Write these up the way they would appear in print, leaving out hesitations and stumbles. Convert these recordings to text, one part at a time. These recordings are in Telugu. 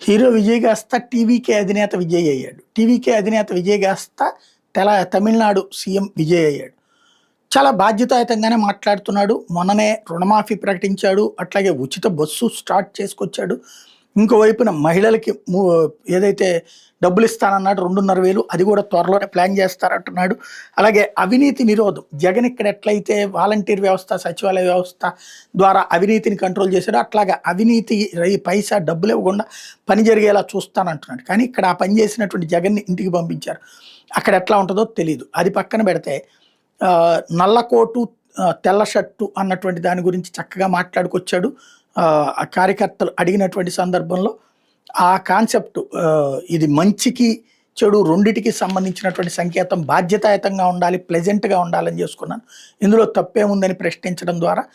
హీరో విజయ్ కాస్త టీవీకే అధినేత విజయ్ అయ్యాడు. టీవీకే అధినేత విజయ్ కాస్త తమిళనాడు సీఎం విజయ్ అయ్యాడు. చాలా బాధ్యతాయుతంగానే మాట్లాడుతున్నాడు. మొన్ననే రుణమాఫీ ప్రకటించాడు. అట్లాగే ఉచిత బస్సు స్టార్ట్ చేసుకొచ్చాడు. ఇంకోవైపున మహిళలకి ఏదైతే డబ్బులు ఇస్తానన్నాడు 2,500 అది కూడా త్వరలోనే ప్లాన్ చేస్తారంటున్నాడు. అలాగే అవినీతి నిరోధం జగన్ ఇక్కడ ఎట్లయితే వాలంటీర్ వ్యవస్థ, సచివాలయ వ్యవస్థ ద్వారా అవినీతిని కంట్రోల్ చేశాడో అట్లాగా అవినీతి పైసా డబ్బులు ఇవ్వకుండా పని జరిగేలా చూస్తానంటున్నాడు. కానీ ఇక్కడ ఆ పని చేసినటువంటి జగన్ని ఇంటికి పంపించారు. అక్కడ ఎట్లా ఉంటుందో తెలియదు. అది పక్కన పెడితే నల్ల కోటు తెల్ల షర్టు అన్నటువంటి దాని గురించి చక్కగా మాట్లాడుకొచ్చాడు. ఆ కార్యకర్తలు అడిగినటువంటి సందర్భంలో ఆ కాన్సెప్ట్ ఇది మంచికి చెడు రెండిటికి సంబంధించినటువంటి సంకేతం, బాధ్యతాయుతంగా ఉండాలి, ప్లెజెంట్గా ఉండాలని చేసుకున్నాను. ఇందులో తప్పేముందని ప్రశ్నించడం ద్వారా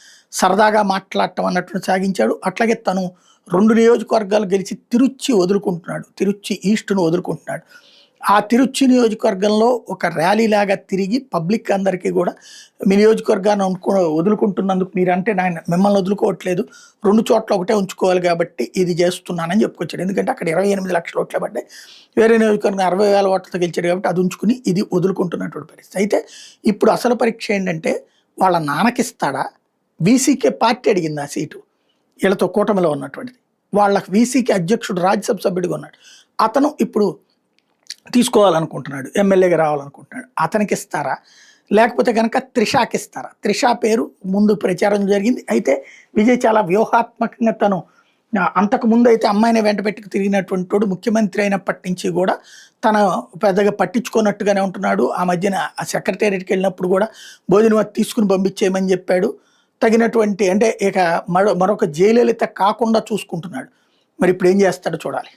సరదాగా మాట్లాడటం అన్నటువంటి సాగించాడు. అట్లాగే తను 2 నియోజకవర్గాలు గెలిచి తిరుచి వదులుకుంటున్నాడు, తిరుచి ఈస్ట్ను వదులుకుంటున్నాడు. ఆ తిరుచి నియోజకవర్గంలో ఒక ర్యాలీ లాగా తిరిగి పబ్లిక్ అందరికీ కూడా మీ నియోజకవర్గాన్ని వదులుకుంటున్నందుకు మీరంటే మిమ్మల్ని వదులుకోవట్లేదు, 2 చోట్ల ఒకటే ఉంచుకోవాలి కాబట్టి ఇది చేస్తున్నానని చెప్పుకొచ్చాడు. ఎందుకంటే అక్కడ 28 లక్షల ఓట్లే పడ్డాయి, వేరే నియోజకవర్గం 60,000 ఓట్లతో గెలిచాడు కాబట్టి అది ఉంచుకుని ఇది వదులుకుంటున్నటువంటి పరిస్థితి. అయితే ఇప్పుడు అసలు పరీక్ష ఏంటంటే వాళ్ళ నాన్నకిస్తాడా, వీసీకే పార్టీ అడిగింది ఆ సీటు, వీళ్ళతో కూటమిలో ఉన్నటువంటిది. వాళ్ళ వీసీకే అధ్యక్షుడు రాజ్యసభ సభ్యుడిగా ఉన్నాడు, అతను ఇప్పుడు తీసుకోవాలనుకుంటున్నాడు, ఎమ్మెల్యేగా రావాలనుకుంటున్నాడు. అతనికి ఇస్తారా, లేకపోతే కనుక త్రిషాకి ఇస్తారా? త్రిషా పేరు ముందు ప్రచారం జరిగింది. అయితే విజయ్ చాలా వ్యూహాత్మకంగా తను అంతకుముందు అయితే అమ్మాయిని వెంట పెట్టుకు తిరిగినటువంటి వాడు, ముఖ్యమంత్రి అయినప్పటి నుంచి కూడా తన పెద్దగా పట్టించుకున్నట్టుగానే ఉంటున్నాడు. ఆ మధ్యన ఆ సెక్రటేరియట్కి వెళ్ళినప్పుడు కూడా భోజనం తీసుకుని పంపించేయమని చెప్పాడు. తగినటువంటి అంటే ఇక మరొక జయలలిత కాకుండా చూసుకుంటున్నాడు. మరి ఇప్పుడు ఏం చేస్తాడో చూడాలి.